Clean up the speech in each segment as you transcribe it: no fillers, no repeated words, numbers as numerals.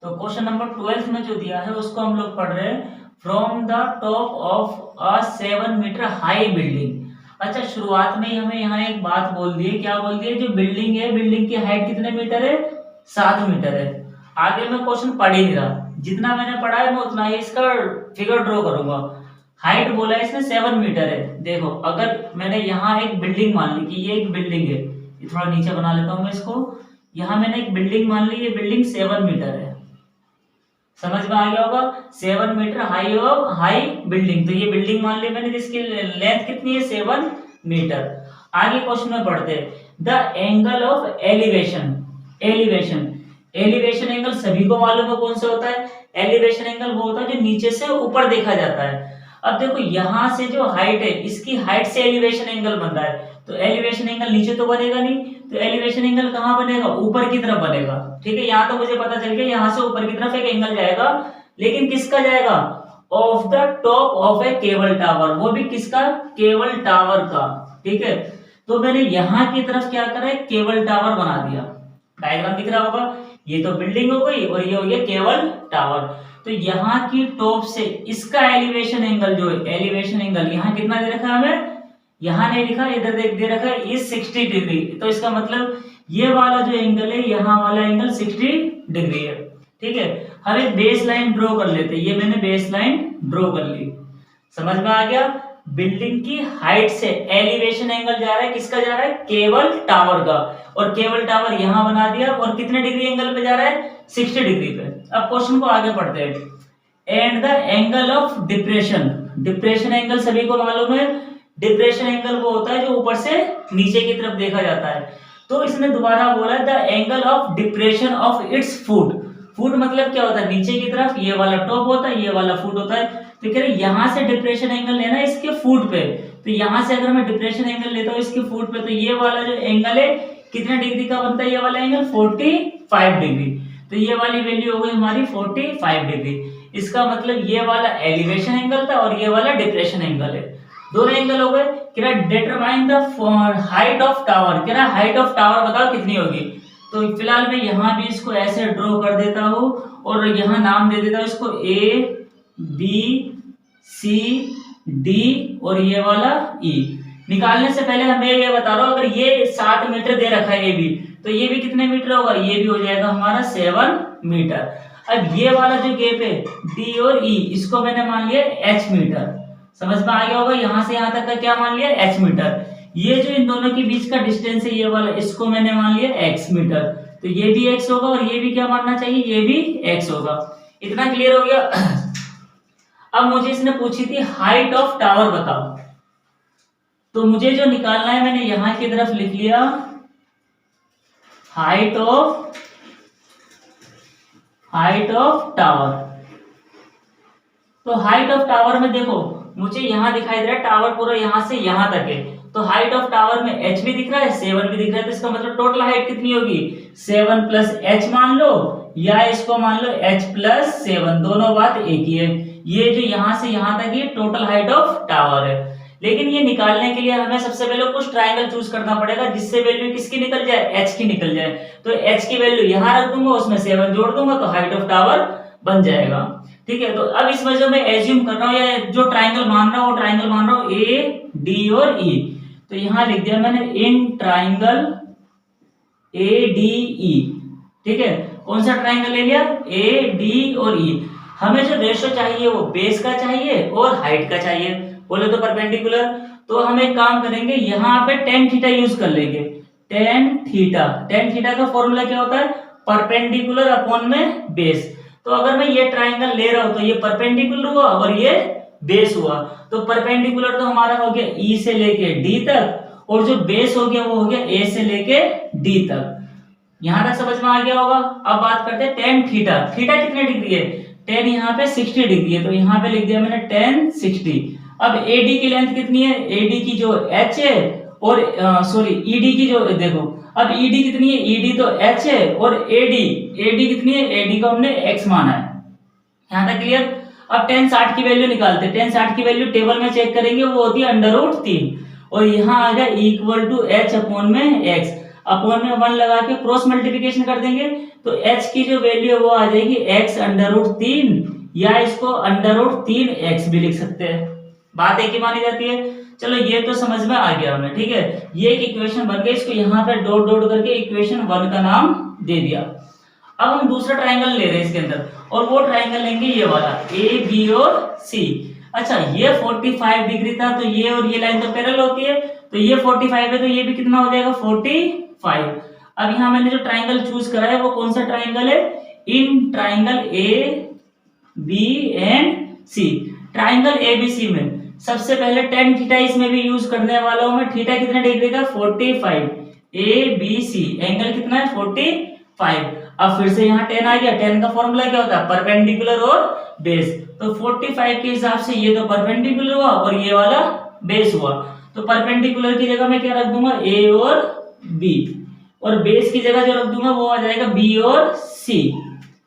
तो question number 12 में जो दिया है उसको हम लोग पढ़ रहे हैं from the top of a 7 metre high building. अच्छा, शुरुआत में ही हमें यहाँ एक बात बोल दी है। क्या बोल दी है? जो बिल्डिंग है, बिल्डिंग की हाइट कितने मीटर है? 7 मीटर है। आगे मैं क्वेश्चन पढ़ ही नहीं रहा, जितना मैंने पढ़ा है मैं उतना ही इसका फिगर ड्रॉ करूंगा। हाइट बोला है इसने 7 मीटर है। देखो, अगर मैंने यहाँ एक बिल्डिंग मान ली कि ये एक बिल्डिंग है, ये थोड़ा नीचे बना लेता हूँ मैं इसको। यहाँ मैंने एक बिल्डिंग मान ली, ये बिल्डिंग 7 मीटर है। समझ में आ गया होगा? 7 मीटर हाई बिल्डिंग। तो ये बिल्डिंग मान ली मैंने, जिसकी लेंथ कितनी है? 7 मीटर। आगे क्वेश्चन में पढ़ते हैं the angle of elevation. Elevation elevation angle सभी को मालूम है कौन सा होता है। एलिवेशन एंगल वो होता है जो नीचे से ऊपर देखा जाता है। अब देखो, यहां से जो हाइट है, इसकी हाइट से एलिवेशन एंगल बन रहा है, तो एलिवेशन एंगल नीचे तो बनेगा नहीं, तो एलिवेशन एंगल कहां बनेगा? ऊपर की तरफ बनेगा। ठीक है, यहाँ तो मुझे पता चल गया यहाँ से ऊपर की तरफ एक एंगल जाएगा, लेकिन किसका जाएगा? Of the top of A cable tower. वो भी किसका? केबल टावर का। ठीक है, तो मैंने यहाँ की तरफ क्या करा है? केबल टावर बना दिया। डायग्राम दिख रहा होगा, ये तो बिल्डिंग हो गई और ये हो गया केबल टावर। तो यहाँ की टॉप से इसका एलिवेशन एंगल जो है, एलिवेशन एंगल यहाँ कितना दे रखा है हमें? यहाँ नहीं लिखा, इधर देख दे रखा है इस 60 डिग्री। तो इसका मतलब ये वाला जो एंगल है, यहाँ वाला एंगल 60 डिग्री है। ठीक है, हम एक बेस लाइन ड्रॉ कर लेते हैं। ये मैंने बेस लाइन ड्रॉ कर ली। समझ में आ गया? बिल्डिंग की हाइट से एलिवेशन एंगल जा रहा है, किसका जा रहा है? केबल टावर का। और केबल टावर यहां बना दिया, और कितने डिग्री एंगल पे जा रहा है? 60 डिग्री पे। अब क्वेश्चन को आगे पढ़ते हैं। And the angle of depression. Depression angle सभी को मालूम है। डिप्रेशन एंगल वो होता है जो ऊपर से नीचे की तरफ देखा जाता है। तो इसने दोबारा बोला the angle of depression of its foot. Foot मतलब क्या होता है? नीचे की तरफ ये वाला टॉप होता है, ये वाला फुट होता है। तो कह रहे यहाँ से डिप्रेशन एंगल लेना है इसके फुट पे। तो यहाँ से अगर मैं डिप्रेशन एंगल लेता हूँ इसके फुट पे, तो ये वाला जो एंगल है कितने डिग्री का बनता है? ये वाला एंगल 45 डिग्री। तो ये वाली वैल्यू हो गई हमारी 45 डिग्री। इसका मतलब ये वाला एलिवेशन एंगल था और ये वाला डिप्रेशन एंगल है। दोनों एंगल हो गए। कह रहा determine the height of tower. कह रहा हाइट ऑफ टावर बताओ कितनी होगी। तो फिलहाल मैं यहाँ भी इसको ऐसे ड्रॉ कर देता हूँ और यहाँ नाम दे देता हूँ इसको A B C D और ये वाला E। निकालने से पहले मैं ये बता रहा हूँ, अगर ये 7 मीटर दे रखा है ये भी, तो ये भी कितने मीटर होगा? ये भी हो जाएगा हमारा 7 मीटर। अब ये वाला जो गैप है D और E, इसको मैंने मान लिया H मीटर। समझ में आ गया होगा? यहाँ से यहाँ तक का क्या मान लिया? H metre. ये जो इन दोनों के बीच का डिस्टेंस है ये वाला, इसको मैंने मान लिया x मीटर। तो ये भी x होगा और ये भी क्या मानना चाहिए? ये भी x होगा। इतना क्लियर हो गया? अब मुझे इसने पूछी थी हाइट ऑफ टावर बताओ, तो मुझे जो निकालना है मैंने यहां की तरफ लिख लिया हाइट ऑफ टावर। तो हाइट ऑफ टावर में देखो, मुझे यहां दिखाई दे रहा है टावर पूरा यहां से यहां तक है। तो हाइट ऑफ टावर में h भी दिख रहा है, 7 भी दिख रहा है। तो इसका मतलब टोटल हाइट कितनी होगी? 7 प्लस h मान लो, या इसको मान लो h प्लस 7, दोनों बात एक ही है। ये जो यहां से यहां तक ये टोटल हाइट ऑफ टावर है। लेकिन ये निकालने के लिए हमें सबसे पहले कुछ ट्रायंगल चूज करना पड़ेगा जिससे वैल्यू किसकी निकल जाए? h की निकल जाए। तो h की वैल्यू यहां रख दूंगा, उसमें 7 जोड़ दूंगा, तो हाइट ऑफ टावर बन जाएगा। ठीक है, तो अब इस वजह मैं एज्यूम कर रहा हूँ, या जो ट्रायंगल मान रहा हूँ वो ट्रायंगल मान रहा हूँ A D और E। तो यहां लिख दिया मैंने इन ट्रायंगल ADE। ठीक है, कौन सा ट्रायंगल ले लिया? AD और E। हमें जो रेशो चाहिए वो बेस का चाहिए और हाइट का चाहिए, बोले तो परपेंडिकुलर। तो हम एक काम करेंगे, यहाँ पे tan थीटा यूज कर लेंगे। tan थीटा का फॉर्मूला क्या होता है? परपेंडिकुलर अपॉन में बेस। तो अगर मैं ये ट्रायंगल ले रहा हूं तो ये परपेंडिकुलर हुआ और ये बेस हुआ। तो परपेंडिकुलर तो हमारा हो गया E से लेके D तक, और जो बेस हो गया वो हो गया A से लेके D तक। यहां तक समझ में आ गया होगा? अब बात करते हैं tan थीटा। थीटा कितने डिग्री है? tan यहाँ पे 60 डिग्री है, तो यहाँ पे लिख दिया मैंने tan 60। अब AD की लेंथ कितनी है? AD की जो H है और ED की जो देखो, अब ED कितनी है? ED तो H है, और AD कितनी है? AD को हमने X माना है। यहाँ तक क्लियर? अब tan 60 की वैल्यू निकालते हैं। tan 60 की वैल्यू टेबल में चेक करेंगे, वो होती है √3, और यहाँ आ गया इक्वल टू H अपॉन में X। अपॉन में 1 लगा के क्रॉस मल्टीप्लिकेशन कर देंगे तो h की जो वैल्यू है वो आ जाएगी x अंडर रूट 3, या इसको अंडर रूट 3x भी लिख सकते हैं। बात एक ही मानी जाती है। चलो ये तो समझ में आ गया हमें, ठीक है। ये एक इक्वेशन बन गई, इसको यहाँ पे डॉट डॉट करके इक्वेशन 1 का नाम दे दिया। अब हम दूसरा ट्राइंगल ले रहे हैं इसके अंदर, और वो ट्राइंगल लेंगे ये वाला ए बी और सी। अच्छा ये 45 डिग्री था, तो ये और ये लाइन तो पैरेलल होती है, तो ये 45 है तो ये भी कितना हो जाएगा 45। अब यहाँ मैंने जो ट्राइंगल चूज करा है वो कौन सा ट्राइंगल है, in triangle A B and C. Triangle A B C में सबसे पहले टेन थीटा इसमें भी यूज करने वाला हूं मैं। थीटा कितने डिग्री का 45, ए बी सी एंगल कितना है 45। अब फिर से यहाँ 10 आ गया। 10 का फॉर्मूला क्या होता है, परपेंडिकुलर और बेस। तो 45 के हिसाब से ये तो परपेंडिकुलर हुआ और ये वाला बेस हुआ, तो परपेंडिकुलर की जगह मैं क्या रख दूंगा ए और बी, और बेस की जगह जो रख दूंगा वो आ जाएगा बी और सी।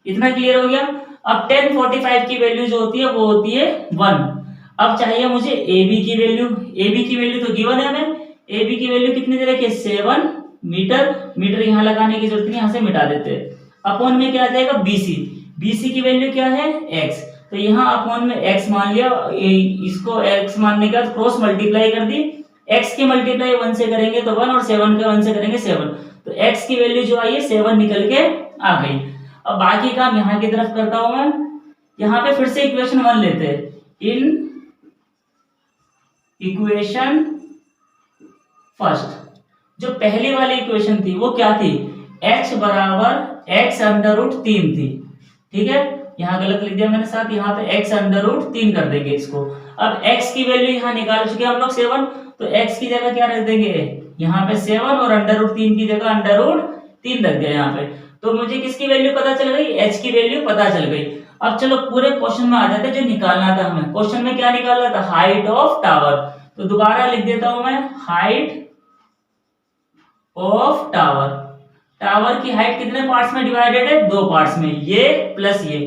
इतना क्लियर हो गया। अब 10 45 की वैल्यू जो होती है वो होती है 1। अब चाहिए मुझे ए बी की वैल्यू। ए बी की वैल्यू तो गिवन है हमें। ए बी की वैल्यू कितनी दे रखी है 7 मीटर। मीटर यहाँ लगाने की जरूरत नहीं, यहाँ से मिटा देते हैं। अपॉन में क्या आ जाएगा बीसी। बीसी की वैल्यू क्या है एक्स, तो यहाँ अपॉन में एक्स मान लिया। इसको एक्स मानने के बाद क्रॉस मल्टीप्लाई कर दी। एक्स की मल्टीप्लाई 1 से करेंगे तो 1, और 7 का 1 से करेंगे 7, तो एक्स की वैल्यू जो आई है 7 निकल के आ गई। अब बाकी काम यहाँ की तरफ करता हूं मैं। यहाँ पे फिर से इक्वेशन 1 लेते हैं। इन इक्वेशन फर्स्ट, जो पहली वाली इक्वेशन थी वो क्या थी, h बराबर x अंडर रूट 3 थी, ठीक है। यहाँ गलत लिख दिया मैंने साथ, यहाँ पे x अंडर रूट 3 कर देंगे इसको। अब x की वैल्यू यहाँ निकाल चुके हम लोग 7, तो x की जगह क्या रख देंगे यहाँ पे 7, और अंडर रूट 3 की जगह अंडर रूट 3 रख दिया यहाँ पे। तो मुझे किसकी वैल्यू पता चल गई, h की वैल्यू पता चल गई। अब चलो पूरे क्वेश्चन में आ जाते हैं, जो निकालना था हमें। क्वेश्चन में क्या निकालना था, हाइट ऑफ टावर। तो दोबारा लिख देता हूं मैं, हाइट ऑफ टावर। टावर की हाइट कितने पार्ट्स में डिवाइडेड है, 2 पार्ट्स में, ये प्लस ये।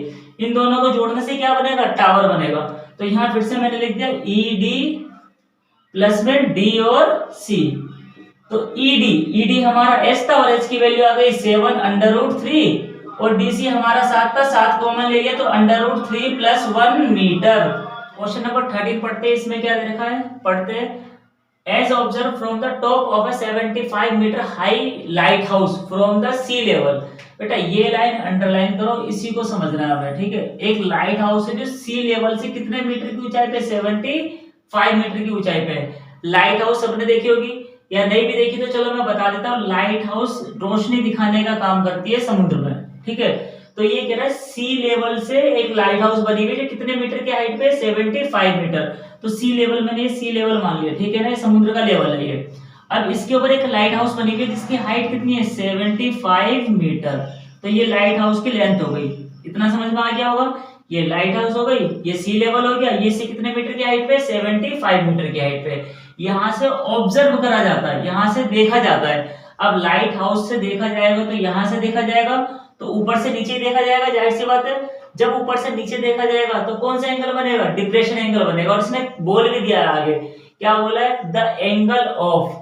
इन दोनों को जोड़ने से क्या बनेगा, टावर बनेगा। तो यहां फिर से मैंने लिख दिया ई डी प्लस में डी और सी। तो ईडी हमारा एस था और एच की वैल्यू आ गई 7 अंडर रूट 3, और डीसी हमारा 7 था, 7 कॉमन ले लिया तो under root 3 plus 1 metre. Question number 13 पढ़ते हैं। इसमें क्या दे रखा है, पढ़ते हैं। As observe from the top of a 75 metre high lighthouse from the sea level. बेटा ये लाइन अंडरलाइन करो, इसी को समझना है हमें, ठीक है। एक लाइट हाउस है जो सी लेवल से कितने मीटर की ऊंचाई पे, 75 मीटर की ऊंचाई पे है। लाइट हाउस सबने देखी होगी, या नहीं भी देखी तो चलो मैं बता देता हूँ। लाइट हाउस रोशनी दिखाने का काम करती है समुद्र में, ठीक है। तो ये कह रहा है सी लेवल से एक लाइट हाउस बनी हुई है जो कितने मीटर की हाइट पे, 75 मीटर। तो सी लेवल मैंने सी लेवल मान लिया, ठीक है ना, ये समुद्र का लेवल है ये। अब इसके ऊपर एक लाइट हाउस बनी हुई है जिसकी हाइट कितनी है, 75 मीटर। तो ये लाइट हाउस की लेंथ हो गई। इतना समझ में आ गया होगा। ये लाइट हाउस हो गई, ये सी लेवल हो गया, ये से कितने मीटर की हाइट पे, 75 मीटर की हाइट पे। यहाँ से ऑब्जर्व करा जाता है, यहाँ से देखा जाता है। अब लाइट हाउस से देखा जाएगा तो यहाँ से देखा जाएगा, तो ऊपर से नीचे देखा जाएगा, जाहिर सी बात है। जब ऊपर से नीचे देखा जाएगा तो कौन सा एंगल बनेगा, डिप्रेशन एंगल बनेगा। और इसने बोल भी दिया है आगे, क्या बोला है, the angle of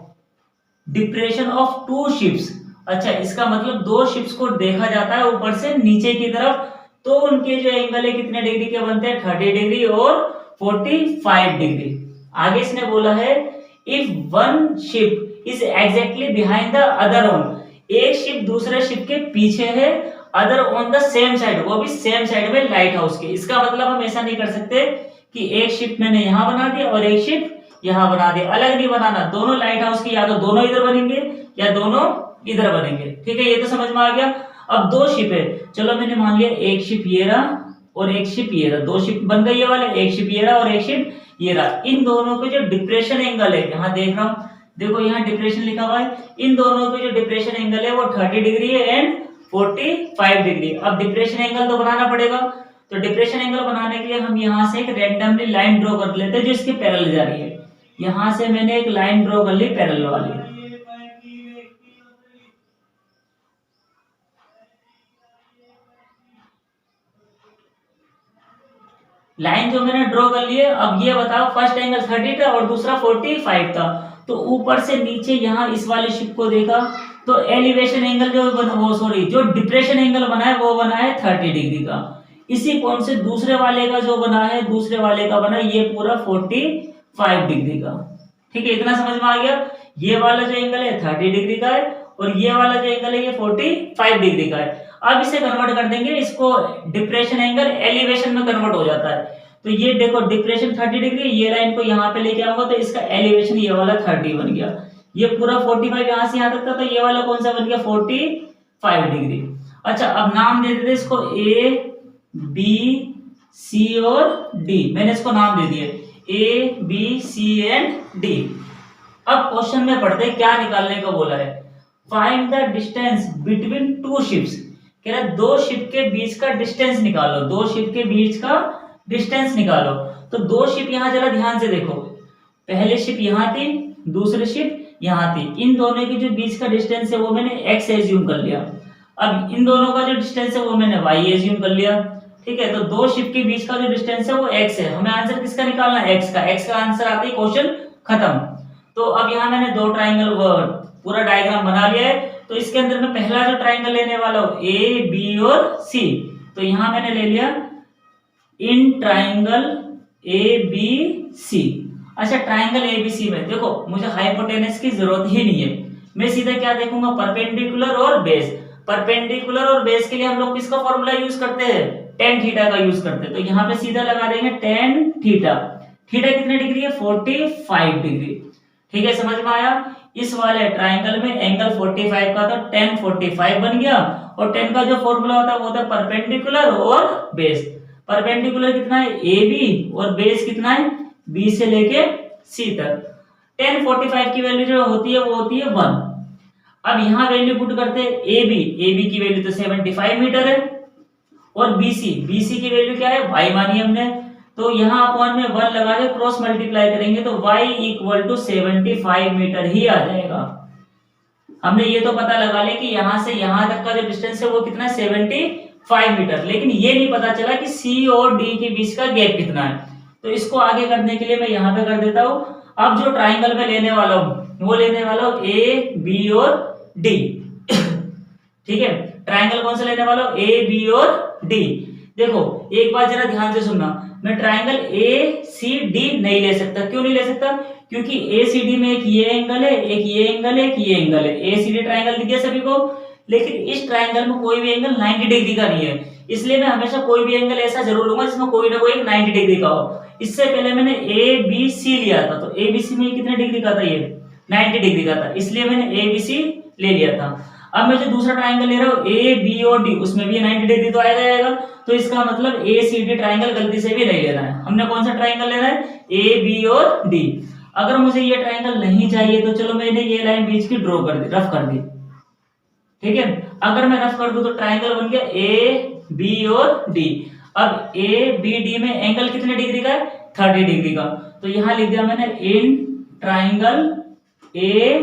depression of 2 ships. अच्छा, इसका मतलब 2 शिप्स को देखा जाता है ऊपर से नीचे की तरफ, तो उनके जो एंगल है कितने डिग्री के बनते हैं, 30 डिग्री और 45 डिग्री। आगे इसने बोला है if one ship is exactly behind the other on, एक शिप दूसरे शिप के पीछे है, other on the same side, वो भी सेम साइड में लाइट हाउस के। इसका मतलब हम ऐसा नहीं कर सकते कि एक शिप मैंने यहां बना दिया और एक शिप यहां बना दिया, अलग नहीं बनाना। दोनों लाइट हाउस की या तो दोनों इधर बनेंगे या दोनों इधर बनेंगे, ठीक है। ये तो समझ में आ गया। अब 2 शिप है, चलो मैंने मान लिया एक शिप ये रहा और एक शिप ये रहा, 2 शिप बन गई ये वाले, एक शिप ये रहा और एक शिप ये रहा। इन दोनों के जो डिप्रेशन एंगल है, यहाँ देख रहा हूं, देखो यहाँ डिप्रेशन लिखा हुआ है, इन दोनों के जो डिप्रेशन एंगल है वो 30 डिग्री है एंड 45 डिग्री। अब डिप्रेशन एंगल तो बनाना पड़ेगा, तो डिप्रेशन एंगल बनाने के लिए हम यहाँ से एक रैंडमली लाइन ड्रॉ कर लेते हैं जो इसके पैरेलल जा रही है। यहाँ से मैंने एक लाइन ड्रॉ कर ली पैरेलल वाली, लाइन जो मैंने ड्रॉ कर ली है। अब ये बताओ, फर्स्ट एंगल 30 था और दूसरा 45 था, तो ऊपर से नीचे यहाँ इस वाले शिप को देखा तो एलिवेशन एंगल जो बना वो सॉरी जो डिप्रेशन एंगल बना है वो बना है 30 डिग्री का। इसी पॉइंट से दूसरे वाले का जो बना है दूसरे वाले का बना ये पूरा 45 डिग्री का। ठीक है, इतना समझ में आ गया। ये वाला जो एंगल है 30 डिग्री का है और ये वाला जो एंगल है ये 45 डिग्री का है। अब इसे कन्वर्ट कर देंगे, इसको डिप्रेशन एंगल एलिवेशन में कन्वर्ट हो जाता है। तो ये देखो डिप्रेशन 30 डिग्री, ये लाइन को यहाँ पे लेके आऊंगा तो इसका एलिवेशन ये वाला 30 बन गया। ये पूरा 45 यहाँ से यहाँ तक था, तो ये वाला कौन सा बन गया 45 डिग्री। अच्छा, अब नाम दे देते इसको ए बी सी और डी। मैंने इसको नाम दे दिए A B C and D. अब क्वेश्चन में पढ़ते हैं क्या निकालने को बोला है। Find the distance between two ships. कह रहा है दो शिप के बीच का डिस्टेंस निकालो, दो शिप के बीच का डिस्टेंस निकालो। तो दो शिप यहाँ जरा ध्यान से देखो, पहले शिप यहाँ थी, दूसरी शिप यहाँ थी। इन दोनों के जो बीच का डिस्टेंस है वो मैंने x एज्यूम कर लिया। अब इन दोनों का जो डिस्टेंस है वो मैंने y एज्यूम कर लिया। ठीक है, तो दो शिप के बीच का जो डिस्टेंस है वो x है। हमें आंसर किसका निकालना है, x का। x का आंसर आते ही क्वेश्चन खत्म। तो अब यहाँ मैंने दो ट्राइंगल पूरा डायग्राम बना लिया है। तो इसके अंदर मैं पहला जो ट्राइंगल लेने वाला हूँ ए बी और सी। तो यहाँ मैंने ले लिया इन ट्राइंगल ए बी सी। अच्छा, ट्राइंगल एबीसी में देखो मुझे हाइपोटेनस की जरूरत ही नहीं है, मैं सीधा क्या देखूंगा परपेंडिकुलर और बेस। परपेंडिकुलर और बेस के लिए हम लोग किसका फॉर्मूला यूज करते हैं, टेन थीटा का यूज करते हैं। तो यहाँ पे सीधा लगा देंगे टेन थीटा। थीटा कितने डिग्री है 45 डिग्री। ठीक है, समझ में आया। इस वाले ट्राइंगल में एंगल 45 का तो tan 45 बन गया और tan का जो फॉर्मूला होता है वो होता है परपेंडिकुलर और बेस। परपेंडिकुलर कितना है ए बी और बेस कितना है बी से लेके सी तक। tan 45 की वैल्यू जो होती है वो होती है 1। अब यहाँ वैल्यू पुट करते हैं ए बी की वैल्यू तो 75 मीटर है और बीसी की वैल्यू क्या है y मानी हमने। तो यहाँ अपॉन में 1 लगा के क्रॉस मल्टीप्लाई करेंगे तो y इक्वल टू 75 मीटर ही आ जाएगा। हमने ये तो पता लगा लिया कि यहाँ से यहाँ तक का जो डिस्टेंस है वो कितना है 75 मीटर, लेकिन ये नहीं पता चला कि C और D के बीच का गैप कितना है। तो इसको आगे करने के लिए मैं यहाँ पे कर देता हूँ। अब जो ट्राइंगल में लेने वाला हूँ वो लेने वाला हूँ ए बी और डी। ठीक है, ट्राइंगल कौन सा लेने वाला हूँ ए बी और डी। देखो एक बात जरा ध्यान से सुनना, मैं ट्राइंगल ए सी डी नहीं ले सकता। क्यों नहीं ले सकता, क्योंकि ए सी डी में एक ये एंगल है, एक ये एंगल है, एक ये एंगल है। ए सी डी ट्राइंगल दिख गया सभी को, लेकिन इस ट्राइंगल में कोई भी एंगल 90 डिग्री का नहीं है। इसलिए मैं हमेशा कोई भी एंगल ऐसा जरूर लूंगा जिसमें कोई ना कोई 90 डिग्री का हो। इससे पहले मैंने ए बी सी लिया था, तो ए बी सी में कितने डिग्री का था, ये 90 डिग्री का था, इसलिए मैंने ए बी सी ले लिया था। अब मैं जो दूसरा ट्राइंगल ले रहा हूँ ए बी और डी, उसमें भी 90 डिग्री तो आएगा आएगा। तो इसका मतलब ए सी डी ट्राइंगल गलती से भी नहीं लेना है। हमने कौन सा ट्राइंगल लेना है ए बी और डी। अगर मुझे ये ट्राइंगल नहीं चाहिए तो चलो मैंने ये लाइन बीच की ड्रॉ कर दी, रफ कर दी। ठीक है, अगर मैं रफ कर दूं तो ट्राइंगल बन गया ए बी और डी। अब ए बी डी में एंगल कितने डिग्री का है 30 डिग्री का। तो यहां लिख दिया मैंने इन ट्राइंगल ए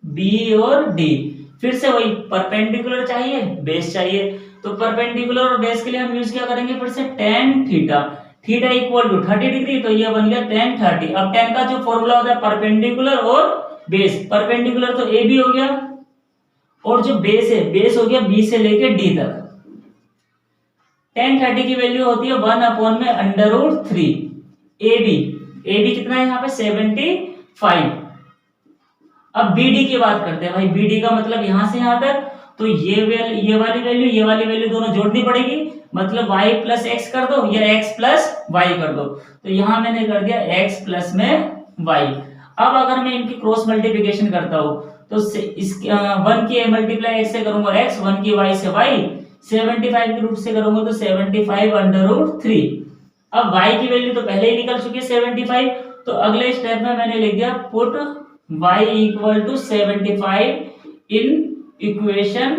बी और डी। फिर से वही परपेंडिकुलर चाहिए बेस चाहिए, तो परपेंडिकुलर और बेस के लिए हम यूज क्या करेंगे फिर से tan theta. Theta equal to 30 degree, तो ये बन गया tan 30। अब tan का जो फॉर्मूला होता है परपेंडिकुलर और बेस, परपेंडिकुलर तो ए बी हो गया और जो बेस है बेस हो गया बी से लेके डी तक। tan 30 की वैल्यू होती है 1/√3। ए बी कितना है यहाँ पे 75। अब BD की बात करते हैं भाई, BD का मतलब यहां से यहां तक, तो ये वाली वैल्यू दोनों जोड़नी पड़ेगी, मतलब y प्लस एक्स कर दो या x प्लस वाई कर दो। तो यहां मैंने कर दिया x प्लस में y। अब अगर मैं इनकी क्रॉस मल्टीप्लिकेशन करता हूं तो इस 1 की मल्टीप्लाई x से करूंगा x, 1 की y से y, 75 की रूट से करूंगा तो 75/√3। अब y की वैल्यू तो पहले ही निकल चुकी है 75, तो अगले स्टेप में मैंने लिख दिया put y equal to 75 in equation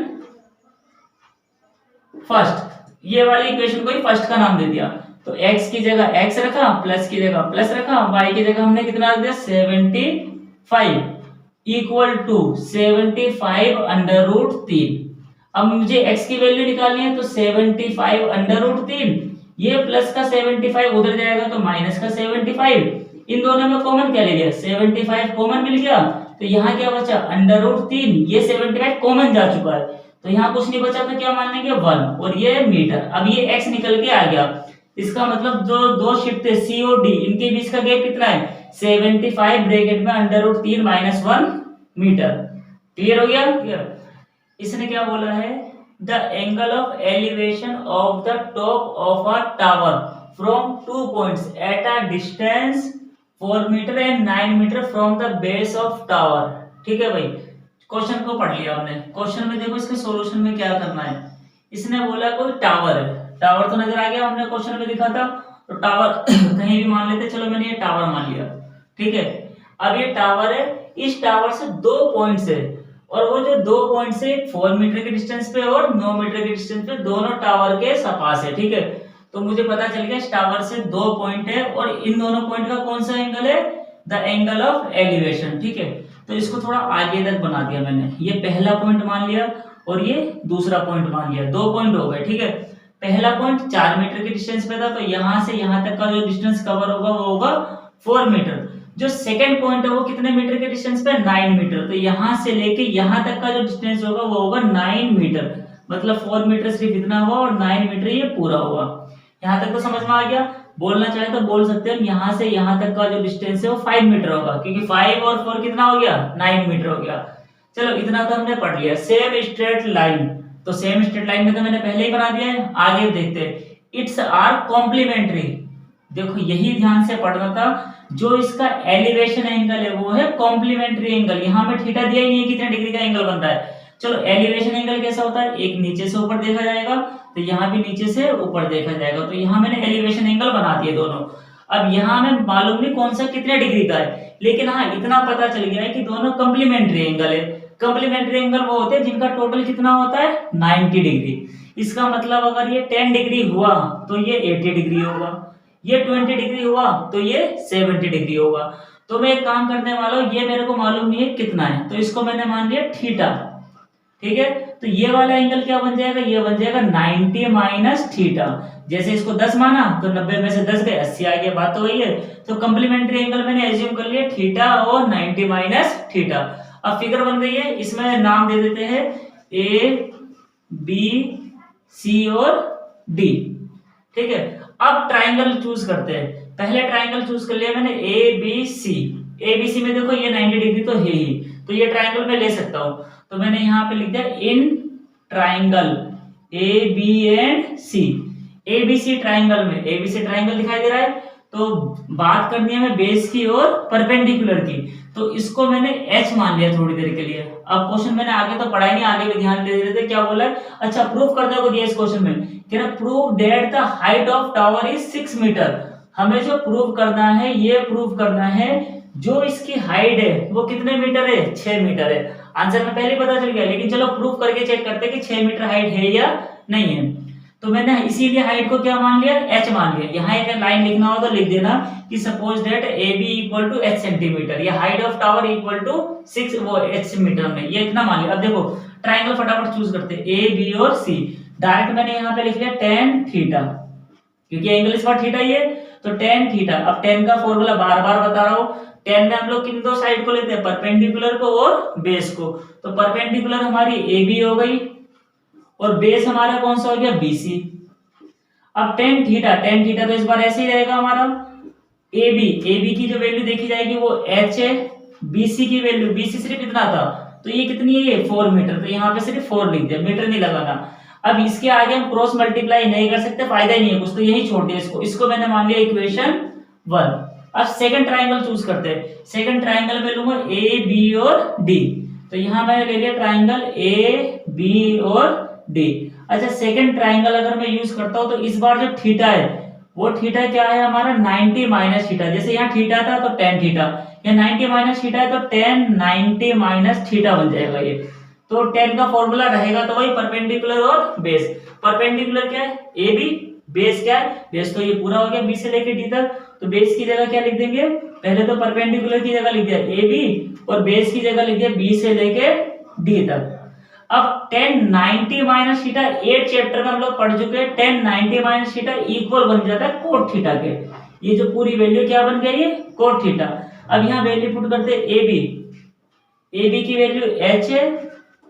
first. ये वाली इक्वेशन को ही फर्स्ट का नाम दे दिया। तो x की जगह x रखा, प्लस की जगह प्लस रखा, y की जगह हमने कितना रख दिया 75 इक्वल टू 75/√3। अब मुझे x की वैल्यू निकालनी है तो 75/√3, ये प्लस का 75 उधर जाएगा तो माइनस का 75। इन दोनों में कॉमन क्या ले लिया 75 कॉमन मिल गया, तो यहाँ क्या बचा √3, ये 75 कॉमन जा चुका है तो यहाँ कुछ नहीं बचा तो क्या मान लेंगे 1 और ये मीटर। अब ये x निकल के आ गया, इसका मतलब जो दो शिफ्ट थे C और D इनके बीच का गैप कितना है 75 ब्रैकेट में √3 - 1 मीटर। क्लियर हो गया? क्लियर। इसने क्या बोला है the angle of elevation of the top of a tower from 2 points at a distance 4 metre and 9 metre from the base of tower. ठीक है भाई, क्वेश्चन को पढ़ लिया हमने। क्वेश्चन में देखो इसके सॉल्यूशन में क्या करना है। इसने बोला कोई टावर है, टावर तो नजर आ गया, हमने क्वेश्चन में दिखा था तो टावर कहीं भी मान लेते, चलो मैंने ये टावर मान लिया। ठीक है, अब ये टावर है, इस टावर से 2 पॉइंट्स है और वो जो 2 पॉइंट से 4 मीटर के डिस्टेंस पे और 9 मीटर के डिस्टेंस पे दोनों टावर के पास है। ठीक है, तो मुझे पता चल गया इस टावर से 2 पॉइंट है और इन दोनों पॉइंट का कौन सा एंगल है द एंगल ऑफ एलिवेशन। ठीक है, तो इसको थोड़ा आगे तक बना दिया मैंने, ये पहला पॉइंट मान लिया और ये दूसरा पॉइंट मान लिया, 2 पॉइंट हो गए। ठीक है, पहला पॉइंट 4 मीटर के डिस्टेंस पे था तो यहां से यहां तक का जो डिस्टेंस कवर होगा वो होगा 4 मीटर। जो सेकंड पॉइंट है वो कितने मीटर के डिस्टेंस पे 9 मीटर, तो यहां से लेके यहां तक का जो डिस्टेंस होगा वो होगा 9 मीटर, मतलब 4 मीटर सिर्फ इतना हुआ और 9 मीटर ये पूरा होगा। यहां तक तो समझ में आ गया। बोलना चाहे तो बोल सकते हैं यहां से यहां तक का जो डिस्टेंस है वो 5 मीटर होगा, क्योंकि 5 और 4 कितना हो गया 9 मीटर हो गया। चलो इतना तो हमने पढ़ लिया। सेम स्ट्रेट लाइन, तो सेम स्ट्रेट लाइन में तो मैंने पहले ही बना दिया है, आगे देखते हैं। इट्स आर कॉम्प्लीमेंट्री, देखो यही ध्यान से पढ़ना था, जो इसका एलिवेशन एंगल है वो है कॉम्प्लीमेंट्री एंगल। यहाँ में थीटा दिया ही नहीं है कितने डिग्री का एंगल बन रहा है। चलो एलिवेशन एंगल कैसा होता है, एक नीचे से ऊपर देखा जाएगा तो यहाँ भी नीचे से ऊपर देखा जाएगा, तो यहाँ मैंने एलिवेशन एंगल बना दिए दोनों। अब यहाँ में मालूम नहीं कौन सा कितने डिग्री का है, लेकिन हाँ इतना पता चल गया है कि दोनों कॉम्प्लीमेंट्री एंगल है। कॉम्प्लीमेंट्री एंगल वो होते हैं जिनका टोटल कितना होता है 90 डिग्री। इसका मतलब अगर ये 10 डिग्री हुआ तो ये 80 डिग्री होगा, ये 20 डिग्री हुआ तो ये 70 डिग्री होगा। तो मैं एक काम करने वाला हूँ, ये मेरे को मालूम नहीं है कितना है तो इसको मैंने मान लिया थीटा। ठीक है, तो ये वाला एंगल क्या बन जाएगा, ये बन जाएगा 90 - थीटा। जैसे इसको 10 माना तो 90 में से 10 गए 80 आ गया, बात तो वही है। तो कॉम्प्लीमेंट्री एंगल मैंने एज्यूम कर लिया थीटा और 90 - थीटा। अब फिगर बन गई है, इसमें नाम दे देते हैं ए बी सी और डी। ठीक है, अब ट्राइंगल चूज करते हैं। पहले ट्राइंगल चूज कर लिया मैंने ए B C. A B C में देखो ये 90 डिग्री तो है ही, तो ये ट्राइंगल में ले सकता हूं, तो मैंने यहाँ पे लिख दिया in triangle A B and C. A B C triangle में ए बी सी ट्राइंगल दिखाई दे रहा है, तो बात करनी है हमें बेस की और परपेंडिकुलर की, तो इसको मैंने H मान लिया थोड़ी देर के लिए। अब क्वेश्चन मैंने आगे तो पढ़ा ही नहीं, आगे भी ध्यान दे देते क्या बोला है। अच्छा, प्रूफ करने को दिया इस क्वेश्चन में, कह रहा prove that the height of tower is 6 metre. हमें जो प्रूव करना है, ये प्रूव करना है जो इसकी हाइट है वो कितने मीटर है 6 मीटर है। आंसर में पहले पता चल गया, लेकिन चलो प्रूफ करके चेक करते हैं कि 6 मीटर हाइट है या नहीं है। तो मैंने इसीलिए हाइट को क्या मान लिया H मान लिया। यहाँ एक लाइन लिखना हो तो लिख देना कि suppose that A B equal to H centimetre, या height of tower equal to 6 वो H मीटर में, ये इतना मान लिया। अब देखो ट्राइंगल फटाफट चूज करते हैं ए बी और सी। डायरेक्ट मैंने यहाँ पे लिख लिया tan थीटा, क्योंकि एंगल इस बार थीटा ही है, तो tan थीटा। अब tan का फॉर्मूला बार बार बता रहा हूँ, tan में हम लोग किन दो साइड को लेते हैं, परपेंडिकुलर को और बेस को। तो परपेंडिकुलर हमारी ए बी हो गई और बेस हमारा कौन सा हो गया BC। अब tan थीटा तो इस बार ऐसे ही रहेगा हमारा। AB की जो वैल्यू देखी जाएगी वो H है, BC की वैल्यू, BC सिर्फ इतना था तो ये कितनी है, ये 4 मीटर, तो यहाँ पे सिर्फ 4 लिख दिया, मीटर नहीं लगाना। अब इसके आगे हम क्रॉस मल्टीप्लाई नहीं कर सकते, फायदा ही नहीं है कुछ, तो यही छोड़ दिया इसको मैंने मान लिया इक्वेशन 1। अब सेकंड ट्राइंगल चूज करते हैं। सेकंड ट्राइंगल में लूंगा A B और D, तो यहाँ मैंने ले लिया ट्राइंगल A B और D। अच्छा, सेकंड ट्राइंगल अगर मैं यूज करता हूं तो इस बार जो थीटा है वो थीटा क्या है हमारा 90 - थीटा। जैसे यहाँ थीटा था तो tan थीटा, या 90 - थीटा है तो tan 90 - थीटा बन जाएगा ये। तो tan का फॉर्मूला रहेगा तो वही परपेंडिकुलर और बेस। परपेंडिकुलर क्या है ए बी, बेस क्या है, बेस तो ये पूरा हो गया बी से लेके डी तक, तो बेस की जगह क्या लिख देंगे, पहले तो परपेंडिकुलर की जगह लिख दिया ए बी और बेस की जगह लिख दिया बी से लेके डी तक। अब tan 90 - थीटा 8 चैप्टर में हम लोग पढ़ चुके हैं, tan 90 - थीटा इक्वल बन जाता है cot थीटा के। ये जो पूरी वैल्यू क्या बन गई है cot थीटा। अब यहाँ वैल्यू पुट करते हैं ए बी, ए बी की वैल्यू एच है,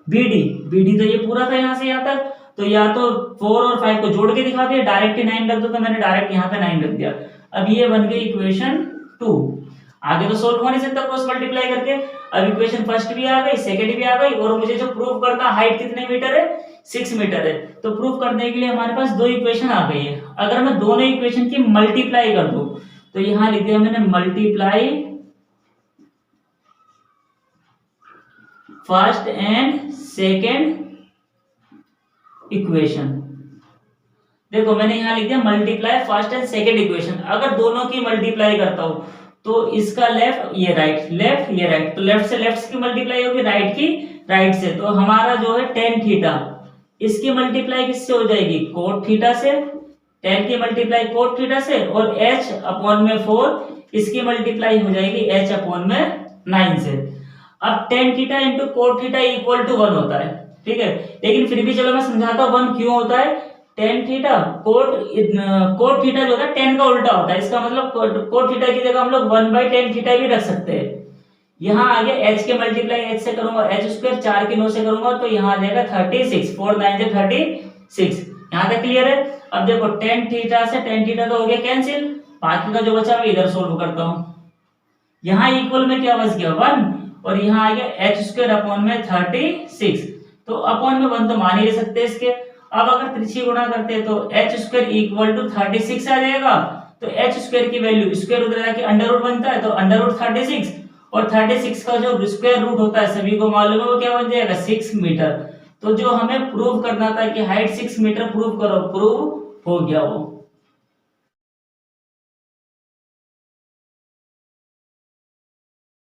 बी डी तो ये पूरा था यहाँ से यहाँ तक, तो या तो 4 और 5 को जोड़ के दिखा दिया, डायरेक्ट ही 9 रख दो, तो मैंने डायरेक्ट यहाँ पे 9 रख दिया। अब ये बन गई इक्वेशन 2। आगे तो सोल्व हो नहीं सकता क्रॉस मल्टीप्लाई करके। अब इक्वेशन फर्स्ट भी आ गई, सेकंड भी आ गई, और मुझे जो प्रूव करना हाइट कितने मीटर है, 6 मीटर है। तो प्रूव करने के लिए हमारे पास दो इक्वेशन आ गई है। अगर मैं दोनों इक्वेशन की मल्टीप्लाई कर दूं, तो यहां लिख दिया मैंने multiply first and second equation. देखो मैंने यहां लिख दिया multiply first and second equation. अगर दोनों की मल्टीप्लाई करता हूं तो इसका लेफ्ट ये राइट, लेफ्ट ये राइट, तो लेफ्ट से लेफ्ट की मल्टीप्लाई होगी, राइट की राइट से। तो हमारा जो है टेन थीटा, इसकी मल्टीप्लाई किससे हो जाएगी, कोट थीटा से। टेन की मल्टीप्लाई कोट थीटा से, और h अपॉन में 4, इसकी मल्टीप्लाई हो जाएगी h अपॉन में 9 से। अब tan theta into cot theta equal to 1 होता है, ठीक है। लेकिन फिर भी चलो मैं समझाता हूँ 1 क्यों होता है। टेन थीटा कोट थीटा जो होता है 10 का उल्टा होता है, इसका मतलब कोट थीटा की जगह हम लोग 1/10 थीटा भी रख सकते हैं। यहाँ आगे h के मल्टीप्लाई h से करूंगा, h स्क्वायर 4 के 9 से करूंगा, तो यहाँ आ जाएगा 36, 4 9 से 36। यहाँ तक क्लियर है। अब देखो टेन थीटा से टेन थीटा तो हो गया कैंसिल, बाकी का जो बचा मैं इधर सोल्व करता हूँ। यहाँ इक्वल में क्या बच गया 1, और यहाँ आ गया h स्क्वायर अपॉन में 36, तो अपॉन में 1 तो मान ही ले सकते हैं इसके। अब अगर त्रिची गुणा करते हैं तो h स्क्वायर इक्वल टू 36 आ जाएगा। तो h स्क्वायर की वैल्यू स्क्वायर उधर जाके अंडर रूट बनता है, तो अंडर रूट 36, और 36 का जो स्क्वायर रूट होता है सभी को मालूम है वो क्या बन जाएगा 6 मीटर। तो जो हमें प्रूव करना था कि हाइट 6 मीटर प्रूव करो, प्रूव हो गया वो।